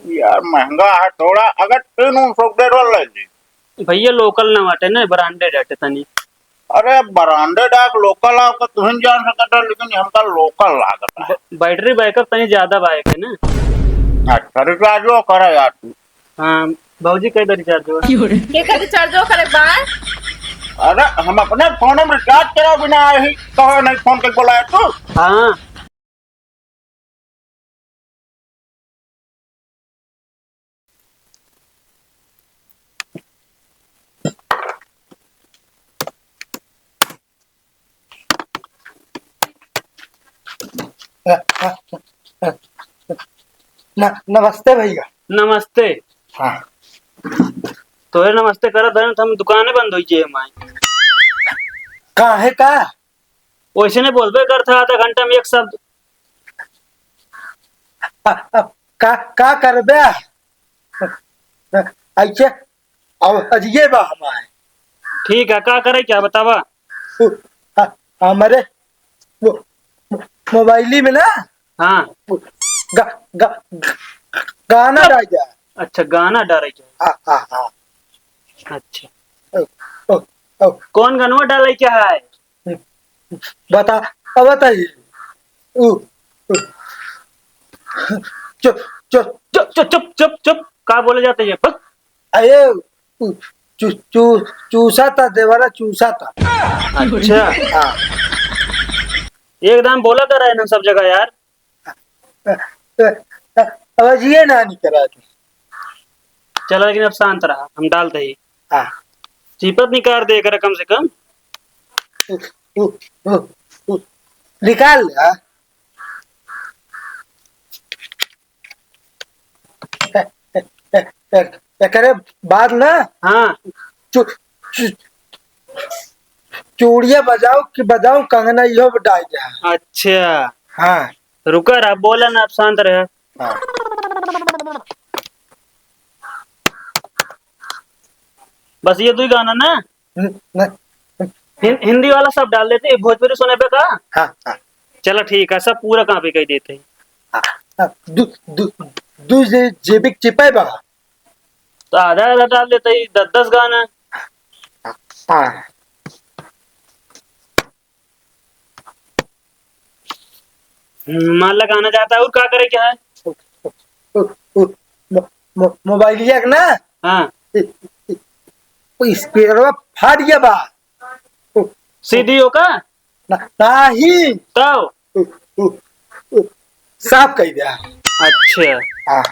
यार महंगा है थोड़ा, अगर 300 ले ली। भैया लोकल ना वाटे ना ब्रांडेड हटे तनी। अरे ब्रांडेड आग लोकल आग तो तुम जान सकता, लेकिन हमका लोकल लागत है। बैटरी बैकअप तनी ज्यादा बाइक है ना। अच्छा रिचार्ज करे यार तू। हाँ भाजी कई दरी चार्ज हुआ के का रिचार्ज करे बाय। अरे हम अपने फोन में रिचार्ज करा बिना ही कहो नहीं फोन के बोला तू। हाँ। नमस्ते भैया। नमस्ते। हाँ तोरे नमस्ते करत है हम दुकानें बंद हुई जे हमारी। कहाँ है का? वैसे ने बोलबे कर था आधा घंटा में एक शब्द। का करबे ऐसे अब अजिए बा हमारे। ठीक है का करे क्या बतावा। हमारे मोबाइली में ना हाँ। गा, गा, गाना डाल जाए। अच्छा गाना डाले क्या। हाँ हाँ हाँ। अच्छा ओ, ओ, ओ, कौन गनवा डाले क्या है। बता अब बताइए। उ, उ, चुप चुप चुप चुप चुप चुप चुप का बोले जाते ये बक। अये चू चू चूसा था देवारा चूसा था। अच्छा हाँ एकदम बोला कर रहे हैं ना सब जगह यार। अब अजिए ना नहीं करा दी। चलो लेकिन अब शांत रहा हम डालते ही। हाँ चिपत निकाल दे कर कम से कम। उ, उ, उ, उ, निकाल ले। हाँ? करे बाद ना हाँ चू, चू, चूड़िया बजाओ कि बजाओ कंगना यो डाल जाए। अच्छा हाँ रुका रहा बोला ना आप शांत रहे। हाँ बस ये दो गाना ना। न, न, हिंदी वाला सब डाल देते हैं, भोजपुरी सुने पे का। हाँ हाँ चलो ठीक है सब पूरा कॉपी कर देते हैं। हाँ दू दू दू जीबी चिपे बा। तो आधा आधा डाल देते ही 10-10 गाना। हाँ मान ला गाना जाता है और क्या करे क्या है। मोबाइलिया ना हाँ स्पीकर फाट गया बा। सीधी हो का। नहीं तब साफ कर दिया। अच्छा हाँ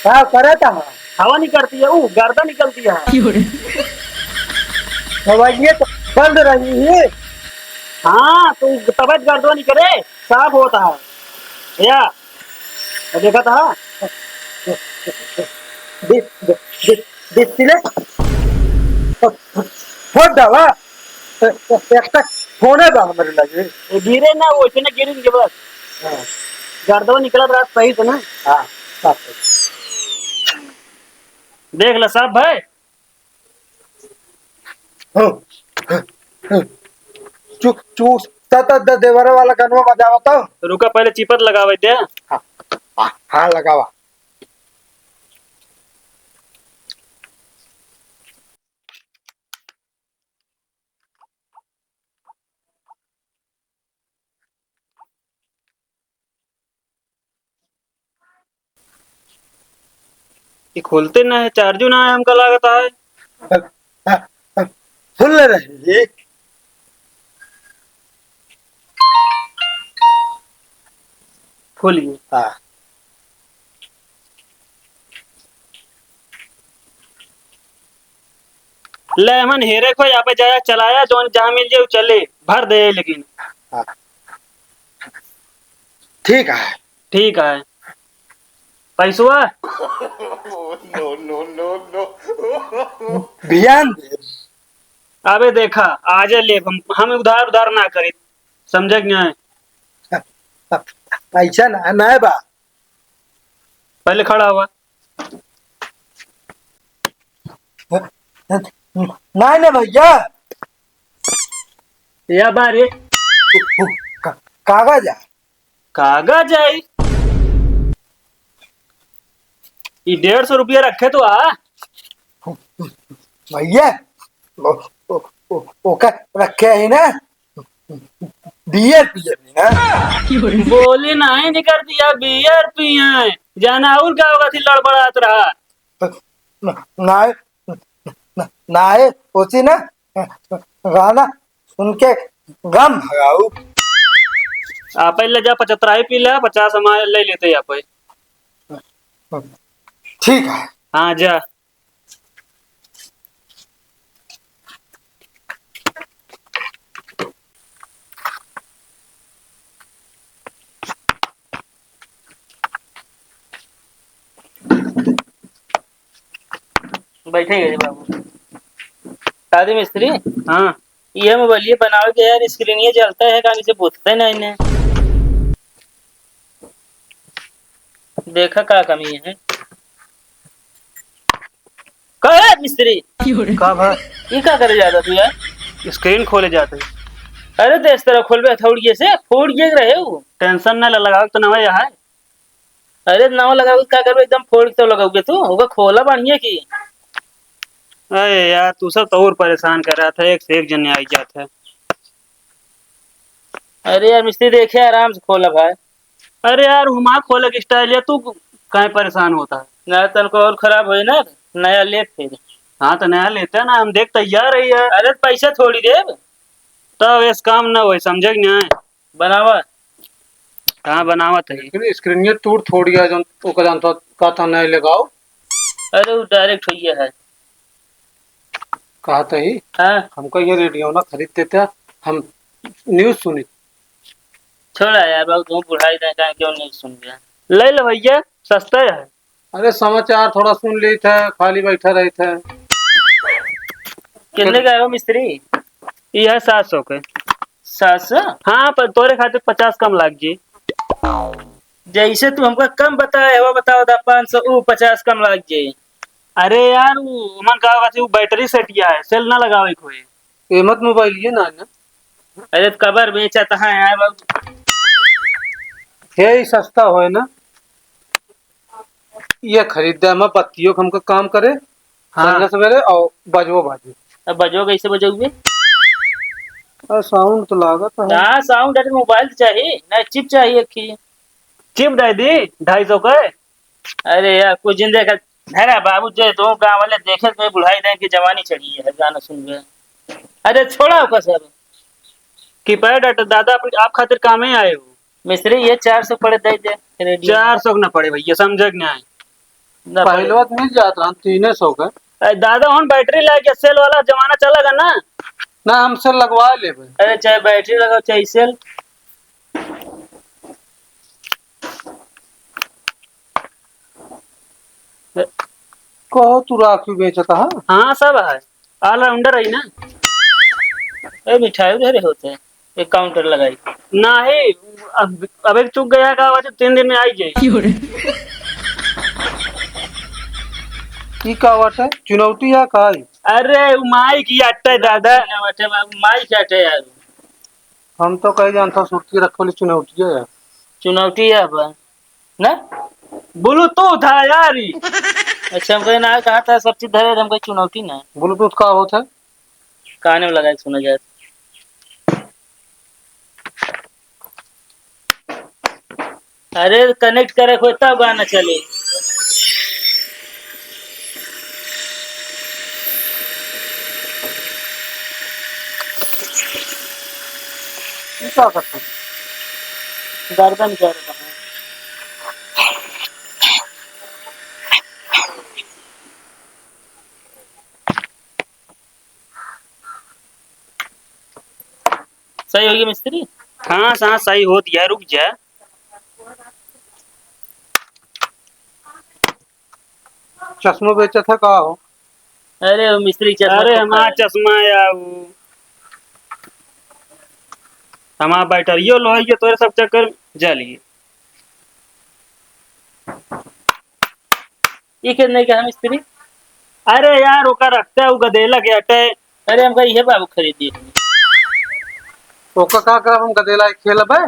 क्या करे था हवा निकलती है वो गर्दा निकलती है। मोबाइल तो बंद रही है। हाँ तो तबियत गर्दवा नहीं करे साफ होता है भैया। देखा था डिस्प्ले फोड़ दवा एक तक फोन है बा हमारे लगे। ये गिरे ना वो इतने गिरेंगे बस। हाँ गर्दवा निकला रहा सही से ना। हाँ देख ला साहब भाई। चू चू सत देवरा वाला गनवा बजावा तो। रुका पहले चिपत लगावे दे। हाँ हाँ हाँ लगावा। ये खोलते ना है चार्जो ना है हमका लागता है। फुल रही खोलिए। हाँ ले मन हेरे को यहाँ पे जाया चलाया जो जहाँ मिल जाए चले भर दे लेकिन। हाँ ठीक है। ठीक है पैसवा नो नो नो नो। ध्यान दे। अबे देखा आजे ले हम उधार उधार ना करी समझे क्या है। ऐसा ना ना बा पहले खड़ा हुआ। नहीं ना भैया या बारे कागज है कागज आई। ये 150 रुपया रखे तो आ। भैया ओका रखे है ना बियर पिए में ना बोली नहीं निकर दिया बियर पिए जाना और क्या होगा थी लड़बड़ात रहा। ना ना होती ना गाना सुन के गम भगाऊ आप पहले जा 75 पी ले 50 हमारे ले लेते यहाँ पे। ठीक है हाँ जा। बैठेंगे जी बाबू। शादी मिस्त्री हाँ ये मोबाइल बनाओ के यार स्क्रीन ये जलता है कहाँ से पूछते ना इन्हें देखा क्या कमी है कहा मिस्त्री कब है ये क्या करे जाता तू यार स्क्रीन खोले जाते। अरे तो इस तरह खोल थोड़ी से फोड़ ये रहे हो टेंशन न लगा तो नवा यहाँ है। अरे नाव लगाओगे क्या करो एकदम फोड़ के तो लगाओगे तू होगा खोला बढ़िया की अरे यार तू सब तो और परेशान कर रहा था एक से एक जने आई जाता है। अरे यार मिस्त्री देखे आराम से खोला भाई अरे यार हुमा खोले की स्टाइल है तू कहीं परेशान होता है। ना तन को और खराब हो ना नया ले फिर हाँ तो नया लेते हैं ना हम देख तैयार रही है। अरे पैसा थोड़ी दे तब इस काम न हो समझे कि नहीं बनावा हाँ बनावत है। लेकिन स्क्रीन ये टूट थोड़ी है जो तो का जानता का था नहीं लगाओ अरे वो डायरेक्ट हुई है कहा था ही हाँ हमको ये रेडियो ना खरीद देते हैं, हम न्यूज सुनी छोड़ा यार बाबू तुम बुढ़ाई दे कहाँ क्यों नहीं सुन गया ले लो भैया सस्ता है। अरे समाचार थोड़ा सुन ली था खाली बैठा रहे थे कितने का है वो मिस्त्री यह 700 के 700 हाँ पर तोरे खातिर 50 कम लाग जी। जैसे तू हमको कम बताया वो बताओ था 500 वो 50 कम लग जाये अरे यार वो मन का वो बैटरी सेटिया है सेल ना लगावे कोई। कीमत मोबाइल ये ना ना अरे तो कबर बेचा था यार बाबू है ही सस्ता हो ना ये खरीदा मैं बत्तियों हमको काम करे हाँ सवेरे और बजवो बाजी अब बजो कैसे बजोगे साउंड तो लागत है हाँ साउंड अरे मोबाइल तो चाहिए ना चिप चाहिए की चिप दे दी 250 के। अरे यार कुछ जिंदे का है बाबू जो तो गाँव वाले देखे तो बुढ़ाई दें की जवानी चढ़ी है गाना सुन गए अरे छोड़ा होगा सब कीपैड दादा आप खातिर काम ही आए हो। मिस्त्री ये 400 पड़े दे दे रेडियो 400 न पड़े भैया समझे कि नहीं। ना पड़े। पहले बात मिल जाता हम 300 का अरे दादा हम बैटरी लाके सेल वाला जमाना चलेगा ना। ना हमसे लगवा ले अरे चाहे बैटरी लगाओ चाहे सेल कहो तू राखी बेचता है हाँ सब है ऑलराउंडर है ना। अरे मिठाई उधर होते हैं एक काउंटर लगाई नहीं अब एक चुक गया का वजह 3 दिन में आई जाए। की का वाट है चुनौती है का है? अरे माई की अट्टा दादा माई क्या है यार हम तो कहीं जानता सुर्ती रखो ली चुनौती है यार चुनौती है अब ना ब्लूटूथ था यार अच्छा हमको ना कहा था सब चीज धरे हमको चुनौती ना ब्लूटूथ का होता है काने में लगा के सुना जाए अरे कनेक्ट करे कोई तब गाना चले क्या करते हैं? गर्दन कर रहा है सही होगी मिस्त्री हाँ हाँ सही हो दिया रुक जा। चश्मा बेचा था का हो अरे वो मिस्त्री चश्मा अरे तो हमारा खाया। चश्मा या वो हमारा बैटरियो लोहिए तोरे सब चक्कर जलिए। ये कितने का है मिस्त्री? अरे यार ओका रखते है गदेला के हटे। अरे हमका ये बाबू खरीदी है। ओका का करब हम गदेला खेलब है।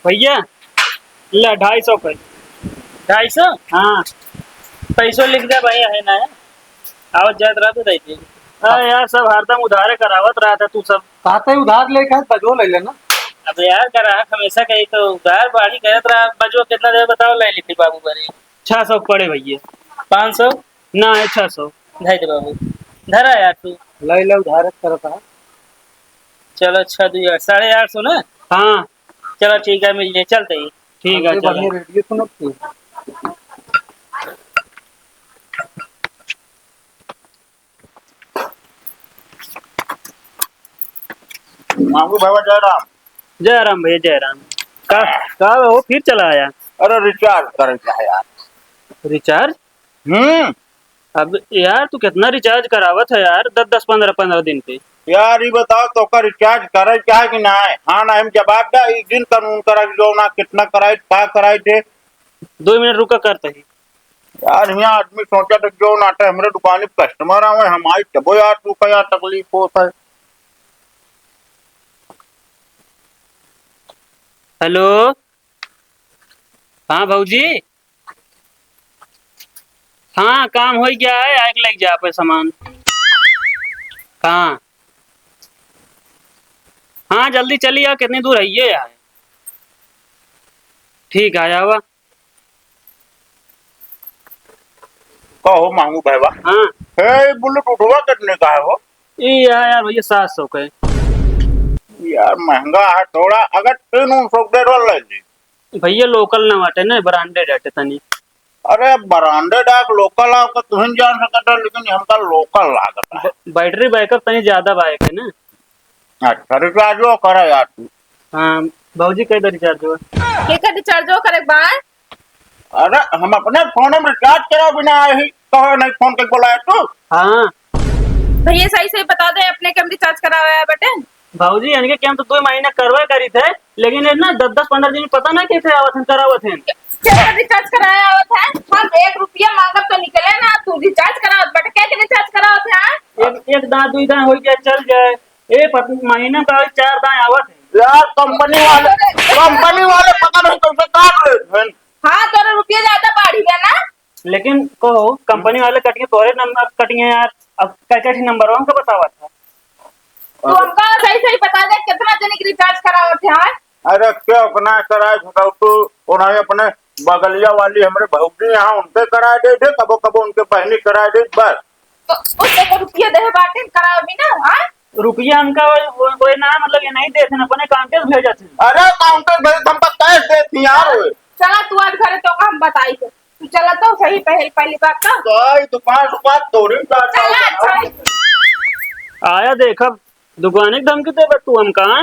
भैया ले 250 का। 250? हाँ पैसों लिख दे भाई है ना। आवत जात रहा तो दे दे। अरे यार सब हरदम उधारे करावत रहा था तू सब। कहते ही उधार लेके है बजो ले लेना। अब यार ग्राहक हमेशा कही तो उधार बाड़ी कहत रहा बजो कितना दे बताओ ले ली फिर बाबू बड़ी। 600 पड़े भैया। 500? ना है 600। धर दे बाबू। धरा यार तू। ले ले उधार करता है। चलो 6 2 8 850 ना। हाँ चलो ठीक है मिल जाए चलते ही। ठीक है चलो। बढ़िया रेडियो सुनो तू। मांगू बाबा जयराम। जय राम भैया जय राम। का वो फिर चला आया। अरे रिचार्ज कर यार। रिचार्ज? हम्म। अब यार तू कितना रिचार्ज करावत है यार 10 15 दिन पे। यार ये बताओ तो का रिचार्ज करे क्या कि ना है? हाँ ना हम जवाब दा एक दिन कानून करा जो ना कितना कराए क्या कराए थे। 2 मिनट रुका करते ही। यार यहाँ आदमी सोचा था जो नाटे हमारे दुकान पे कस्टमर आवे हमारी तबो यार तू का यार तकलीफ होता है। हेलो हाँ भाऊजी। हाँ काम हो गया है आग लग जा पे सामान। हाँ हाँ जल्दी चलिए यार कितनी दूर है ये यार। ठीक है आया हुआ। कहो मांगू भाईवा। हाँ हे बुलेट उठवा कितने का है वो? ये यार भैया 700 का है। यार महंगा है थोड़ा अगर 300 वाला ले ली। भैया लोकल ना वाटे ना ब्रांडेड है तनी। अरे ब्रांडेड आग लोकल आग का तुम जान सकता लेकिन हमका लोकल लागत है। बैटरी बैकअप तनी ज्यादा बाइक है ना। अच्छा रिचार्ज वो करा यार तू। हाँ भाऊजी कई दर रिचार्ज हुआ। के का रिचार्ज करे बाय। अरे हम अपने फोन में रिचार्ज करा बिना आए ही कहो नहीं फोन के बोलाए तू। हाँ भैया सही सही बता दे अपने कम रिचार्ज कराया है बेटे। भाऊजी यानी कि क्या हम तो 2 महीना करवा करी थे लेकिन ये ना 10-15 दिन पता ना कैसे आवत करावत हैं। क्या रिचार्ज कराया आवत है? हम 1 रुपया मांगब तो निकले ना तू रिचार्ज करावत बेटे क्या के रिचार्ज करावत है? एक दांत 2 दांत हो जाए चल जाए। महीना का 4 दांत आवत है। यार कंपनी वाले पता नहीं कैसे काट रहे हैं। हाँ तोरे रुपया ज्यादा बढ़ी है ना। लेकिन कहो कंपनी वाले कटिंगे तोरे नंबर कटिंगे यार। अब कैसे नंबर हमको बतावत था। तू हमका सही सही बता दे कितना जने की रिचार्ज करावत है? अरे क्या अपना कराए तू उन्हें अपने बगलिया वाली हमारे भौजी यहाँ उनके कराए दे थे कबो कबो उनके बहनी कराए दे बस। तो उससे को रुपया दे बाटे कराओ भी ना। हाँ रुपया हमका वो ना मतलब ये नहीं देते अपने काउंटर भेजा थे। अरे काउंटर भेज हमका कैश देती यार। चला तू आज घरे तो हम बताई थे तू चला तो सही पहली बात का। दुकान तोड़ी चला अच्छा आया देखा दुकान धमकी दे तू हम कहा